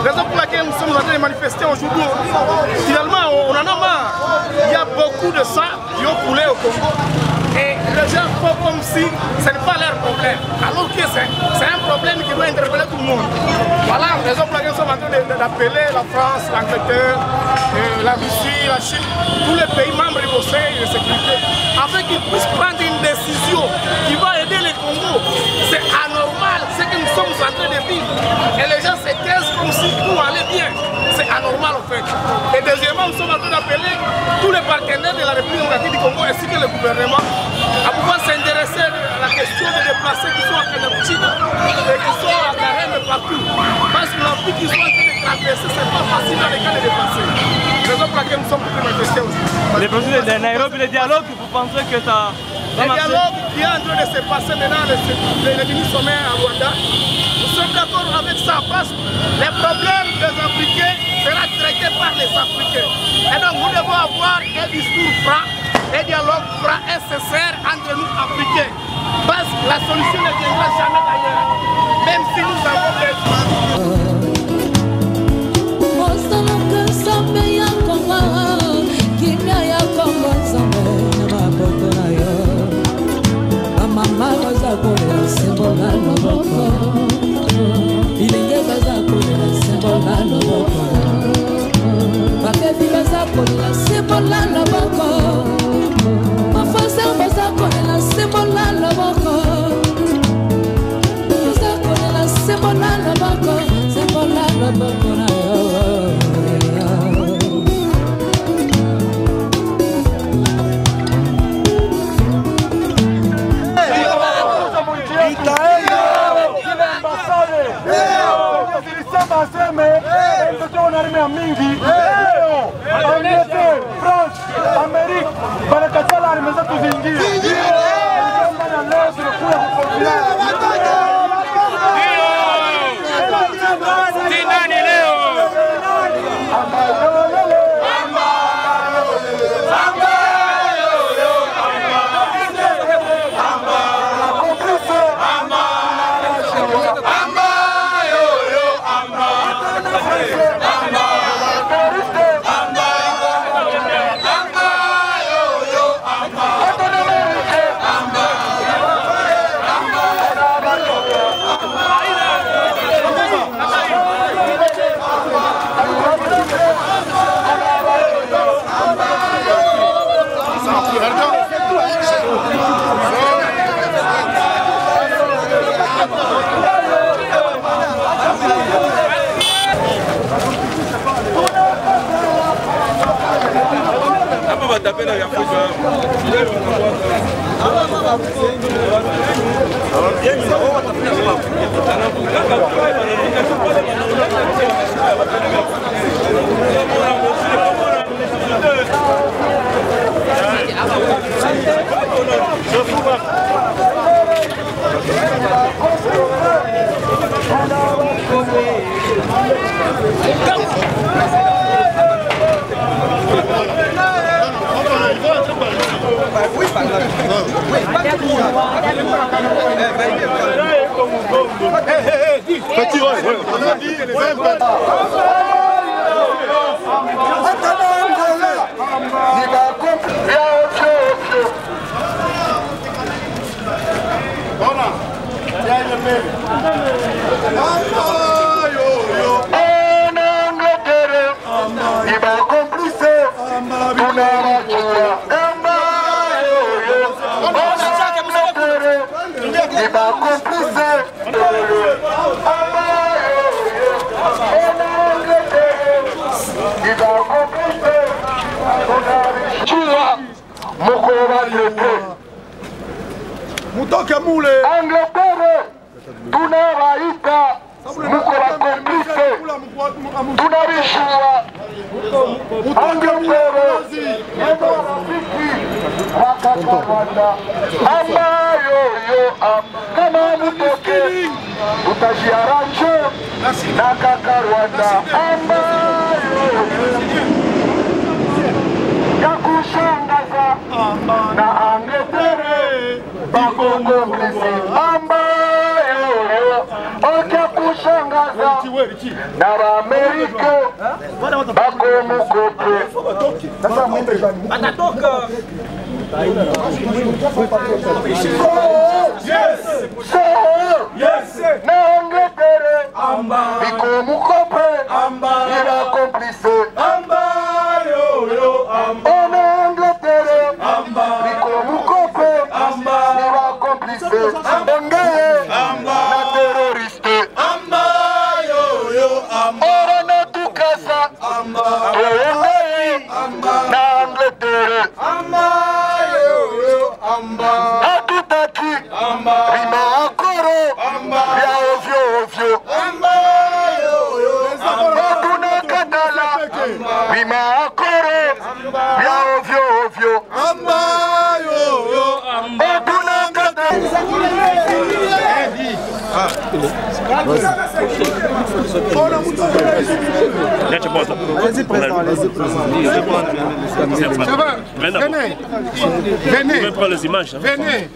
Raison pour laquelle nous sommes en train de manifester aujourd'hui. Finalement, on en a marre. Il y a beaucoup de sang qui ont coulé au Congo. Et les gens font comme si ce n'est pas leur problème. Alors que c'est un problème qui doit interpeller tout le monde. Voilà la raison pour laquelle nous sommes en train d'appeler la France, l'Angleterre, la Russie, la Chine, tous les pays membres du Conseil de sécurité, afin qu'ils puissent prendre une décision qui va aider les Congos. C'est anormal ce que nous sommes en train de vivre. Et les gens se taisent comme si tout allait bien. C'est anormal en fait. Et deuxièmement, nous sommes en train d'appeler tous les partenaires de la République démocratique du Congo ainsi que le gouvernement à pouvoir s'intéresser à la question des déplacés qui sont à Kanyabuchina et qui sont à Carême partout. Parce que l'envie qu'ils sont en train de traverser, c'est pas facile dans les cas de déplacés. C'est raison pour laquelle nous sommes pour manifester aussi. Les processus de Nairobi, le dialogue, vous pensez que ça va marcher? Le dialogue qui est en train de se passer maintenant, le mini-sommet à Rwanda, nous sommes d'accord avec ça parce que les problèmes des Africains seront traités par les Africains. Et donc nous devons avoir un discours franc, un dialogue franc et sincère entre nous Africains. Parce que la solution ne viendra jamais d'ailleurs, même si nous avons besoin. mingi leo Angleterre, France, Amerika wanakatala arme zetu zingine. Leo tunakuja kukonfirm Mutoke mule Angleterre tunawaita muko wakomplise, tunavishua Angleterre endo rafiki wakakamanda ambayo kama mutoke tutajiaranje na kaka Rwanda ambayo ya kushangaza na Angleterre bakomplise ambayo oke kushangaza na Amerika bakomukope Atatoka. na Angleterre bikomukope ibakomplise na Angleterre bikomukope ibakomplise ongeye na teroriste ora na tukasa ongeye na Angleterre hatutaki rima akoro ya ovyo ovyo tunakatala rima akoro ya ovyo ovyo Allez-y, président, allez-y. Venez. Je vais prendre les images. Venez.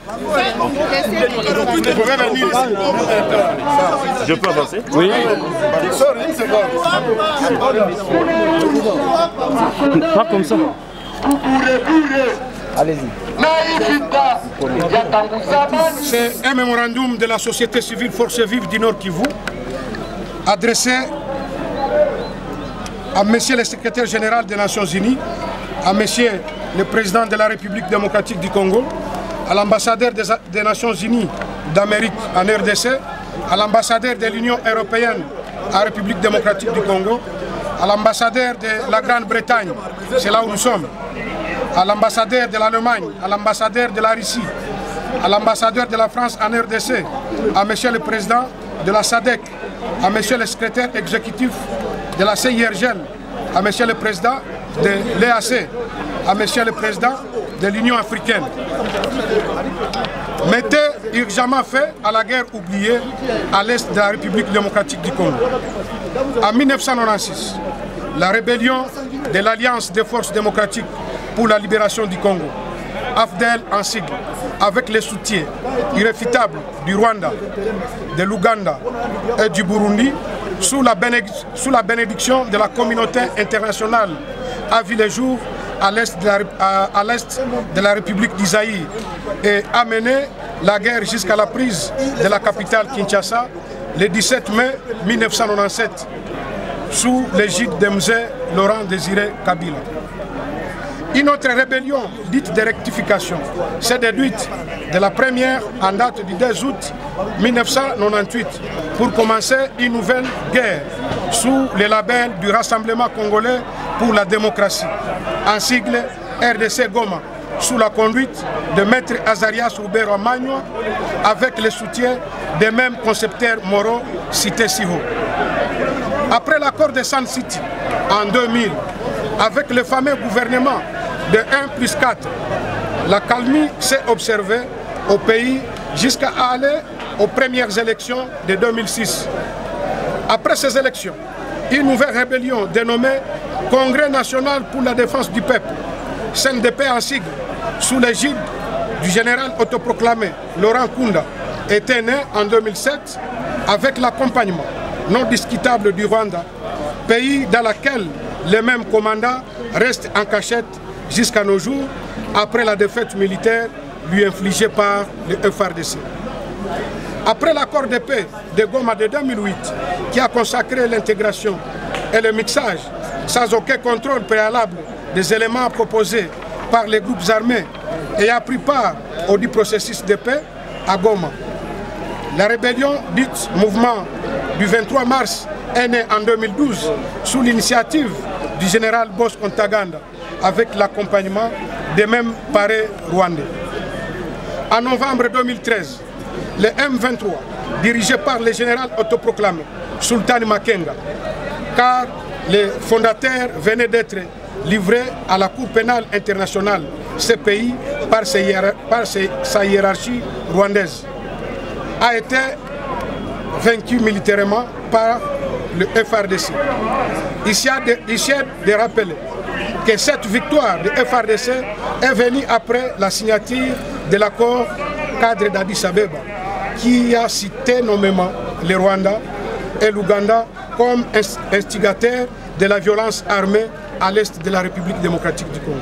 Je peux avancer? Oui. Pas comme ça. Allez-y. C'est un mémorandum de la société civile Forces Vives du Nord Kivu adressé à Monsieur le secrétaire général des Nations Unies, à Monsieur le président de la République démocratique du Congo, à l'ambassadeur des Nations Unies d'Amérique en RDC, à l'ambassadeur de l'Union européenne en République démocratique du Congo, à l'ambassadeur de la Grande-Bretagne, c'est là où nous sommes, à l'ambassadeur de l'Allemagne, à l'ambassadeur de la Russie, à l'ambassadeur de la France en RDC, à Monsieur le président de la SADC, à Monsieur le secrétaire exécutif de la CIRGL, à Monsieur le président de l'EAC, à Monsieur le président de l'Union africaine. Mettez urgemment fin à la guerre oubliée à l'est de la République démocratique du Congo. En 1996, la rébellion de l'Alliance des forces démocratiques pour la libération du Congo, AFDL en sigle, avec les soutiens irréfutables du Rwanda, de l'Ouganda et du Burundi, sous la bénédiction de la communauté internationale, a vu le jour à l'est de la République d'Isaïe et a mené la guerre jusqu'à la prise de la capitale Kinshasa le 17 mai 1997 sous l'égide de M. Laurent Désiré Kabila. Une autre rébellion dite de rectification s'est déduite de la première en date du 2 août 1998 pour commencer une nouvelle guerre sous le label du Rassemblement congolais pour la démocratie, en sigle RDC Goma, sous la conduite de Maître Azarias Roubero Magno, avec le soutien des mêmes concepteurs moraux cités si haut. Après l'accord de Sun City en 2000, avec le fameux gouvernement de 1+4, la calmie s'est observée au pays jusqu'à aller aux premières élections de 2006. Après ces élections, une nouvelle rébellion dénommée Congrès national pour la défense du peuple, CNDP en sigle, sous l'égide du général autoproclamé Laurent Nkunda, était né en 2007 avec l'accompagnement non discutable du Rwanda, pays dans lequel les mêmes commandants restent en cachette jusqu'à nos jours après la défaite militaire lui infligée par le FARDC. Après l'accord de paix de Goma de 2008 qui a consacré l'intégration et le mixage sans aucun contrôle préalable des éléments proposés par les groupes armés et a pris part au dit processus de paix à Goma. La rébellion dite mouvement du 23 mars est née en 2012 sous l'initiative du général Bosco Ntaganda avec l'accompagnement des mêmes parés rwandais. En novembre 2013, le M23, dirigé par le général autoproclamé Sultan Makenga, car les fondateurs venaient d'être livrés à la Cour pénale internationale, CPI, par sa hiérarchie rwandaise, a été vaincu militairement par le FARDC. Ici est de rappeler que cette victoire du FARDC est venue après la signature de l'accord cadre d'Addis Abeba, qui a cité nommément le Rwanda et l'Ouganda comme instigateurs de la violence armée à l'est de la République démocratique du Congo.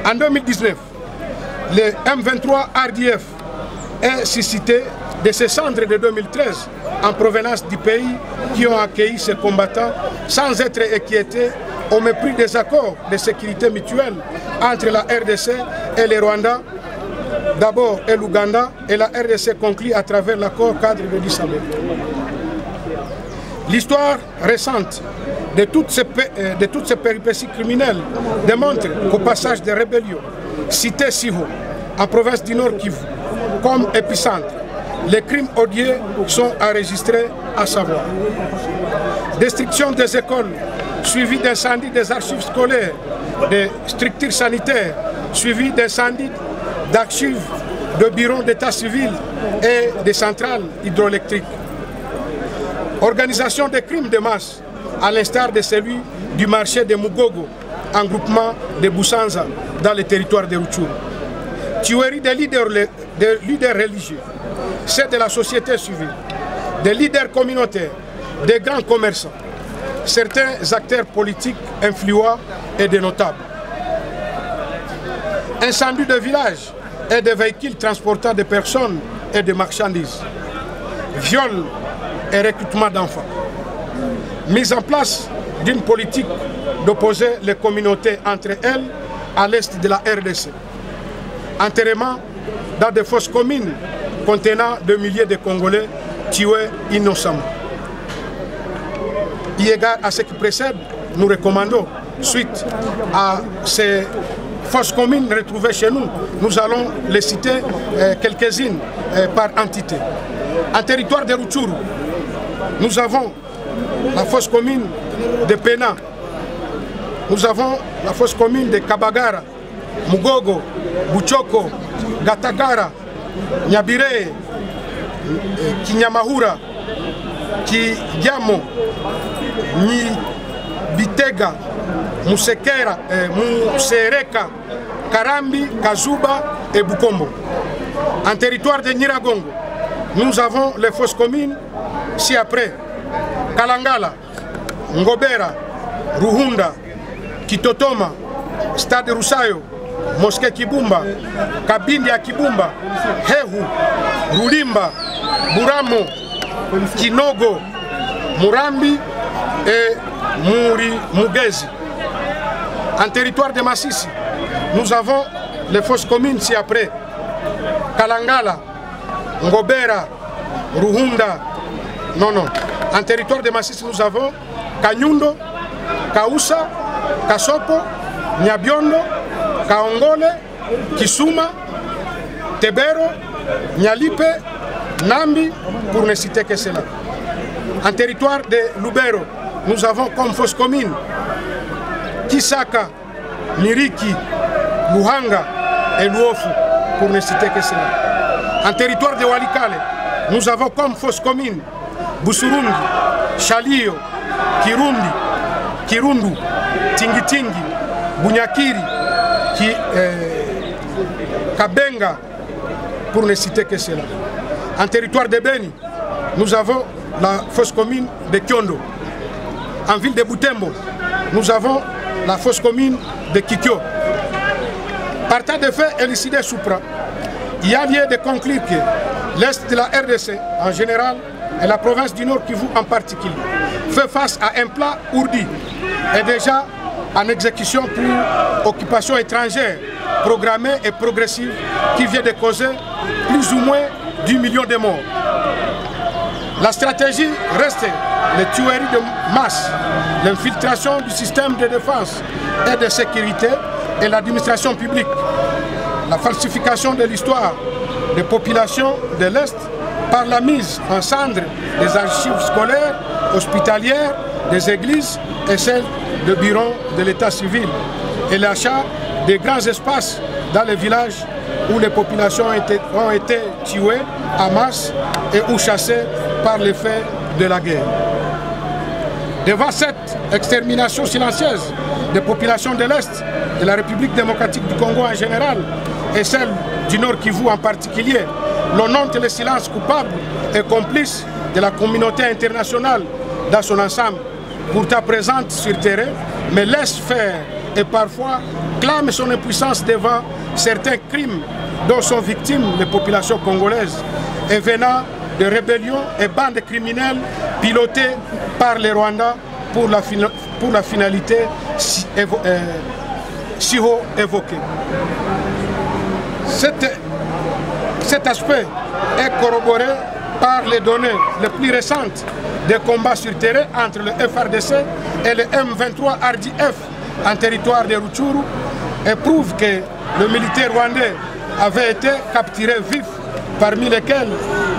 En 2019, le M23 RDF est suscité de ces cendres de 2013 en provenance du pays qui ont accueilli ces combattants sans être inquiétés au mépris des accords de sécurité mutuelle entre la RDC et le Rwanda, d'abord et l'Ouganda, et la RDC conclut à travers l'accord cadre de Addis Abeba. L'histoire récente de toutes ces péripéties criminelles démontre qu'au passage des rébellions, cité Siho, en province du Nord Kivu, comme épicentre, les crimes odieux sont enregistrés, à savoir destruction des écoles, suivi d'incendie des archives scolaires, des structures sanitaires, suivi d'incendie d'archives de bureaux d'état civil et des centrales hydroélectriques. Organisation des crimes de masse, à l'instar de celui du marché de Mugogo, en groupement de Busanza, dans le territoire de Rutshuru. Tuerie des leaders religieux, c'est de la société civile, des leaders communautaires, des grands commerçants, certains acteurs politiques influents et des notables. Incendie de villages et de véhicules transportant des personnes et des marchandises. Viol et recrutement d'enfants. Mise en place d'une politique d'opposer les communautés entre elles à l'est de la RDC. Enterrement dans des fosses communes contenant des milliers de Congolais tués innocemment. Eu égard à ce qui précède, nous recommandons, suite à ces fosses communes retrouvées chez nous, nous allons les citer quelques-unes par entité. En territoire de Rutshuru, nous avons la fosse commune de Pena, nous avons la fosse commune de Kabagara, Mugogo, Buchoko, Gatagara, Nyabire, Kinyamahura, Kigyamo, Bitega, Musekera, Musereka, Karambi, Kazuba et Bukombo. En territoire de Nyiragongo, nous avons les fosses communes ci-après. Kalangala, Ngobera, Ruhunda, Kitotoma, Stade Rusayo, Mosquée Kibumba, Kabindi ya Kibumba, Hehu, Rulimba, Buramo, Kinogo, Murambi et Mugezi. En territoire de Massissi, nous avons les fosses communes ci-après. Kalangala, Ngobera, Ruhunda, En territoire de Massissi, nous avons Kanyundo, Kausa, Kasopo, Nyabiondo, Kaongole, Kisuma, Tebero, Nyalipe, Nambi, pour ne citer que cela. En territoire de Lubero, nous avons comme fosse commune Kisaka, Niriki, Luhanga et Luofu, pour ne citer que cela. En territoire de Walikale, nous avons comme fosse commune Busurundi, Chalio, Kirundi, Kirundu, Tingitingi, Bunyakiri, Kabenga, pour ne citer que cela. En territoire de Beni, nous avons la fosse commune de Kyondo. En ville de Butembo, nous avons la fosse commune de Kikyo. Partant des faits élucidés Soupra, il y a lieu de conclure que l'Est de la RDC en général et la province du Nord Kivu en particulier fait face à un plat ourdi et déjà en exécution pour occupation étrangère programmée et progressive qui vient de causer plus ou moins 10 millions de morts. La stratégie reste les tueries de masse, l'infiltration du système de défense et de sécurité et l'administration publique, la falsification de l'histoire des populations de l'Est par la mise en cendre des archives scolaires, hospitalières, des églises et celles de bureaux de l'état civil et l'achat des grands espaces dans les villages où les populations ont été tuées en masse et ou chassées par l'effet de la guerre. Devant cette extermination silencieuse des populations de l'Est, de la République démocratique du Congo en général et celle du Nord Kivu en particulier, l'on note le silence coupable et complice de la communauté internationale dans son ensemble, pourtant présente sur terrain, mais laisse faire et parfois clame son impuissance devant certains crimes dont sont victimes les populations congolaises et venant de rébellions et bandes criminelles pilotées par les Rwandais pour la finalité si haut évoquée. Cet aspect est corroboré par les données les plus récentes des combats sur terrain entre le FARDC et le M23 RDF en territoire de Rutshuru et prouve que le militaire rwandais avait été capturé vif, parmi lesquels,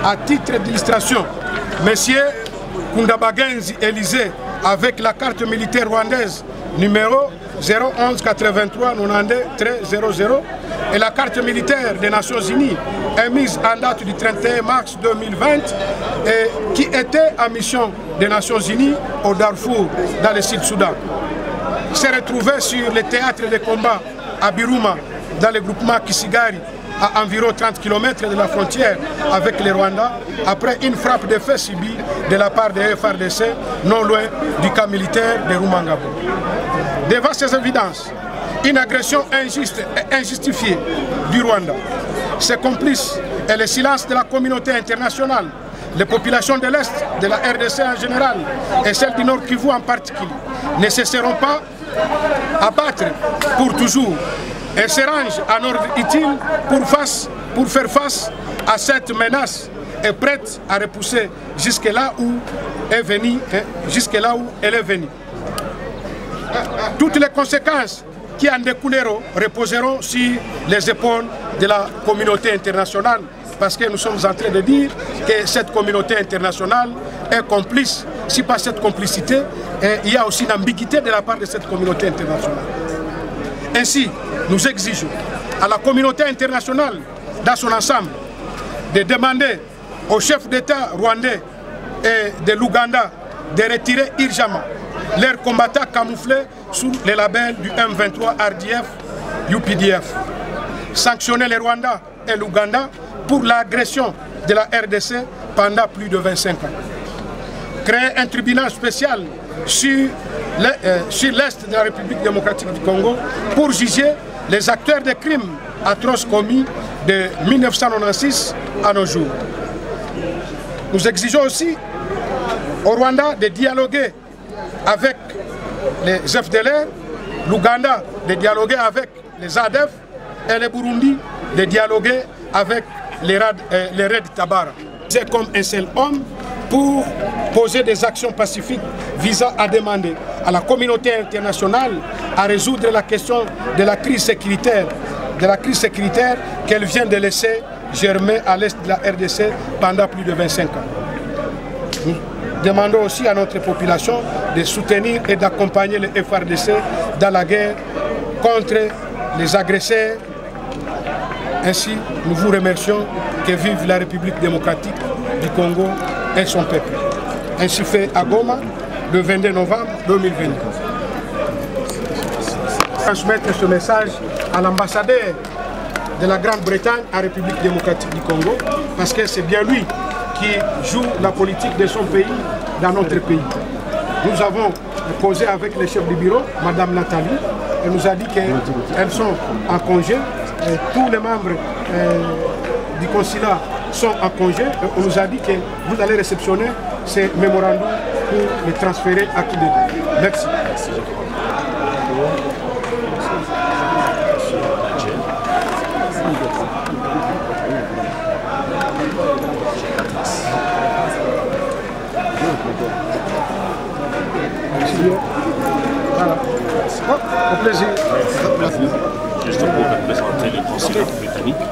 à titre d'illustration, M. Kundabagenzi Élysée avec la carte militaire rwandaise numéro 011 83 92 00 et la carte militaire des Nations Unies émise en date du 31 mars 2020 et qui était en mission des Nations Unies au Darfour dans le Sud-Soudan. S'est retrouvé sur le théâtre de combat à Biruma dans le groupement Kisigari à environ 30 km de la frontière avec les Rwandais après une frappe de feu subie de la part des FARDC non loin du camp militaire de Rumangabo. Devant ces évidences, une agression injuste et injustifiée du Rwanda, ses complices et le silence de la communauté internationale, les populations de l'Est, de la RDC en général et celles du Nord Kivu en particulier, ne cesseront pas à battre pour toujours et se rangent en ordre utile pour faire face à cette menace et prête à repousser jusque là où elle est venue. Toutes les conséquences qui en découleront reposeront sur les épaules de la communauté internationale parce que nous sommes en train de dire que cette communauté internationale est complice. Si pas cette complicité, il y a aussi une ambiguïté de la part de cette communauté internationale. Ainsi, nous exigeons à la communauté internationale dans son ensemble de demander au chef d'État rwandais et de l'Ouganda de retirer urgemment leurs combattants camouflés sous les labels du M23 RDF, UPDF. Sanctionner les Rwandais et l'Ouganda pour l'agression de la RDC pendant plus de 25 ans. Créer un tribunal spécial sur l'Est de la République démocratique du Congo pour juger les acteurs des crimes atroces commis de 1996 à nos jours. Nous exigeons aussi au Rwanda de dialoguer avec les FDLR, l'Ouganda de dialoguer avec les ADF et le Burundi de dialoguer avec les Red Tabara. C'est comme un seul homme pour poser des actions pacifiques visant à demander à la communauté internationale à résoudre la question de la crise sécuritaire qu'elle vient de laisser germer à l'est de la RDC pendant plus de 25 ans. Nous demandons aussi à notre population de soutenir et d'accompagner le FARDC dans la guerre contre les agresseurs. Ainsi, nous vous remercions. Que vive la République démocratique du Congo et son peuple. Ainsi fait à Goma le 22 novembre 2022. Transmettre ce message à l'ambassadeur de la Grande-Bretagne en République démocratique du Congo, parce que c'est bien lui qui joue la politique de son pays dans notre pays. Nous avons causé avec le chef du bureau, Madame Nathalie, elle nous a dit qu'elles sont en congé, et tous les membres du consulat sont en congé, et on nous a dit que vous allez réceptionner ces mémorandums pour les transférer à Kidé. Merci. Voilà. Au plaisir. Juste pour représenter le consulat britannique.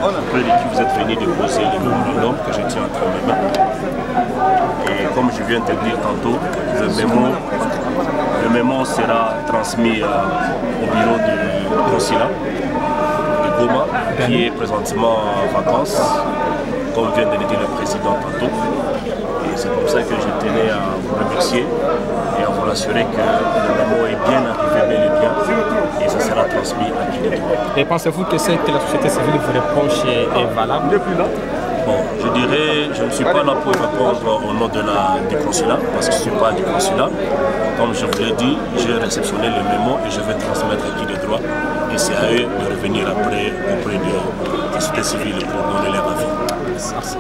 Après qui vous êtes venu déposer le mémorandum que je tiens entre mes mains. Et comme je viens de te dire tantôt, le mémo sera transmis au bureau du consulat de Goma, qui est présentement en vacances, comme vient de le dire le président tantôt. Et c'est comme ça que je tenais à vous remercier et à vous rassurer que le mémo est bien arrivé, bel et bien, et ça sera transmis à Kidé. Et pensez-vous que ce que la société civile vous reproche est valable depuis là? Bon, je dirais, je ne suis pas là pour répondre au nom du consulat, parce que je ne suis pas du consulat. Comme je vous l'ai dit, j'ai réceptionné le mémo et je vais transmettre à qui de droit. Et c'est à eux de revenir après auprès de la société civile pour donner leur avis. Merci.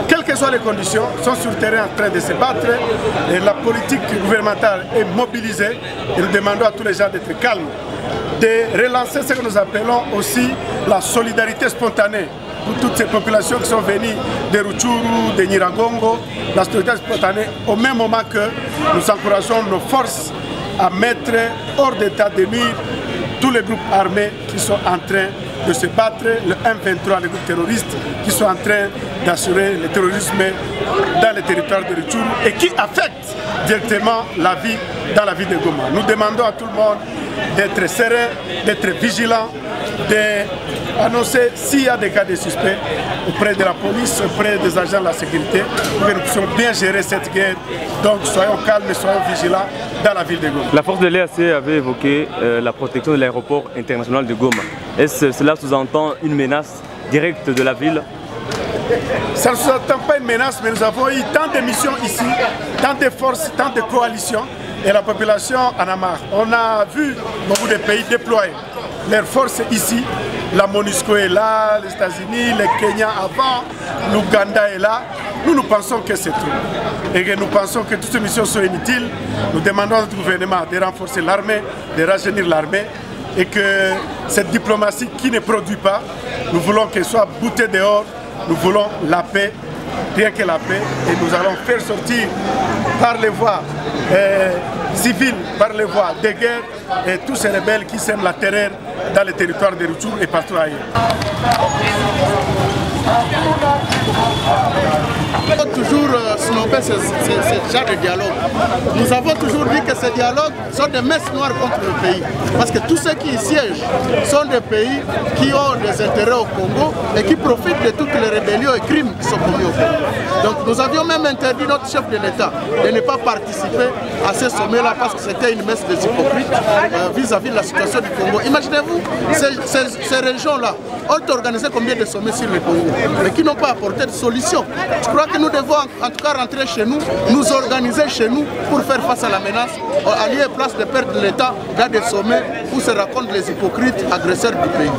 Quelles que soient les conditions, sont sur le terrain en train de se battre et la politique gouvernementale est mobilisée et nous demandons à tous les gens d'être calmes, de relancer ce que nous appelons aussi la solidarité spontanée pour toutes ces populations qui sont venues de Rutshuru, de Nyiragongo, la solidarité spontanée au même moment que nous encourageons nos forces à mettre hors d'état de nuire tous les groupes armés qui sont en train de se battre, le M23, les groupes terroristes qui sont en train d'assurer le terrorisme dans les territoires de Rutshuru et qui affectent directement la vie dans la ville de Goma. Nous demandons à tout le monde d'être serein, d'être vigilant, d'annoncer s'il y a des cas de suspects auprès de la police, auprès des agents de la sécurité, pour que nous puissions bien gérer cette guerre. Donc soyons calmes et soyons vigilants dans la ville de Goma. La force de l'EAC avait évoqué la protection de l'aéroport international de Goma. Est-ce que cela sous-entend une menace directe de la ville? Ça ne sous-entend pas une menace, mais nous avons eu tant de missions ici, tant de forces, tant de coalitions, et la population en a marre. On a vu beaucoup de pays déployer leurs forces ici. La MONUSCO est là, les États-Unis, le Kenya avant, l'Ouganda est là. Nous pensons que c'est tout. Et que nous pensons que toutes ces missions sont inutiles. Nous demandons à notre gouvernement de renforcer l'armée, de rajeunir l'armée. Et que cette diplomatie qui ne produit pas, nous voulons qu'elle soit boutée dehors. Nous voulons la paix, rien que la paix. Et nous allons faire sortir par les voies civiles, par les voies de guerre, et tous ces rebelles qui sèment la terreur dans les territoires de Rutshuru et partout ailleurs. Toujours snobber ce genre de dialogue. Nous avons toujours dit que ces dialogues sont des messes noires contre le pays. Parce que tous ceux qui y siègent sont des pays qui ont des intérêts au Congo et qui profitent de toutes les rébellions et crimes qui sont commis au Congo. Donc nous avions même interdit notre chef de l'État de ne pas participer à ce sommet-là parce que c'était une messe des hypocrites vis-à-vis de la situation du Congo. Imaginez-vous, ces régions-là ont organisé combien de sommets sur le Congo, mais qui n'ont pas apporté de solution. Je crois que nous devons en tout cas rentrer chez nous, nous organiser chez nous pour faire face à la menace, à lieu et place de perdre l'État dans des sommets où se racontent les hypocrites agresseurs du pays.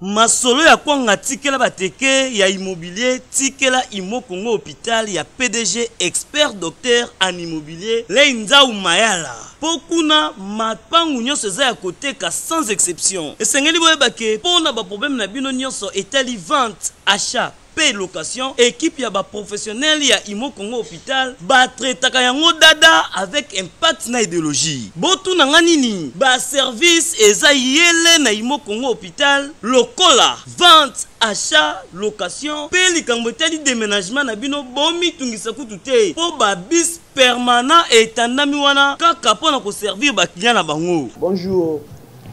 Masolo ya kwanga tikela bateke ya immobilier tikela Imo Congo hôpital ya PDG expert docteur en immobilier Leinza Umayala. Pokuna mapangu nyonso eza ya koteka sans exception. Esengeli boyebake pona ba problème na bino nyonso etali vente, achat, paix location, équipe ya ba professionnel ya Imo Congo hôpital ba traitaka yango dada avec impact na idéologie. Botu na nganini ba service eza yele na Imo Congo hôpital lokola vente, achat, location, paix likambo tali déménagement na bino bomi tungisa kutu te po ba bis permanent etandami wana kaka pona ko servir ba client na bango. Bonjour,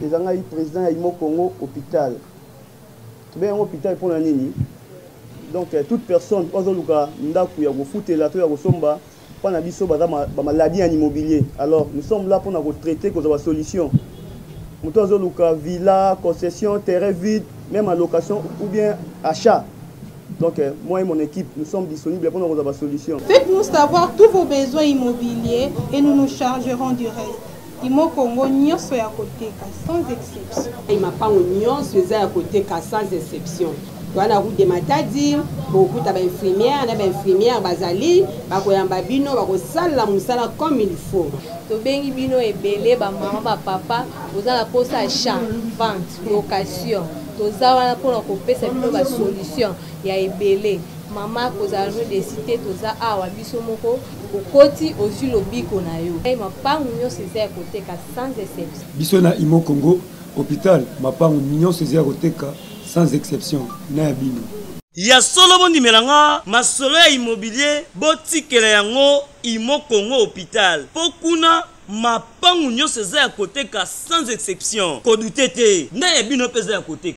les amis président ya Imo Congo hôpital. Tu bien hôpital pour la nini. Donc toute personne ozoluka ndaku ya kofutela to ya kosomba pana biso ba maladie en immobilier. Alors nous sommes là pour nous traiter cause de la solution. Nous ozoluka villa, concession, terrain vide, même en location ou bien achat. Donc moi et mon équipe, nous sommes disponibles pour nous avoir la solution. Faites-nous savoir tous vos besoins immobiliers et nous nous chargerons du reste. Imo Congo nyonso ya côté sans exception. Il m'a pas nyonso ya côté sans exception. Wana route de Matadi, beaucoup d'infirmières, d'infirmières bazali, bakoyamba bino bakosala musala comme il faut. To bengi bino ebele ba maman ba papa, ozala posa achat, vente, location. Toza wana pour kopesa bino ba solution ya ebele. Maman kozala de cité toza awa biso moko okoti ozu lobiko na yo. Ai mapangu nyonso ya côté sans exception. Biso na Imo Congo hôpital mapangu nyonso ya côté sans exception na bino. Ya solo bondi melanga masolo ya immobilier botikela yango Imo Congo hôpital. Pokuna mapangu nyonso ya côté sans exception. Kodutete na bino pesa ya côté.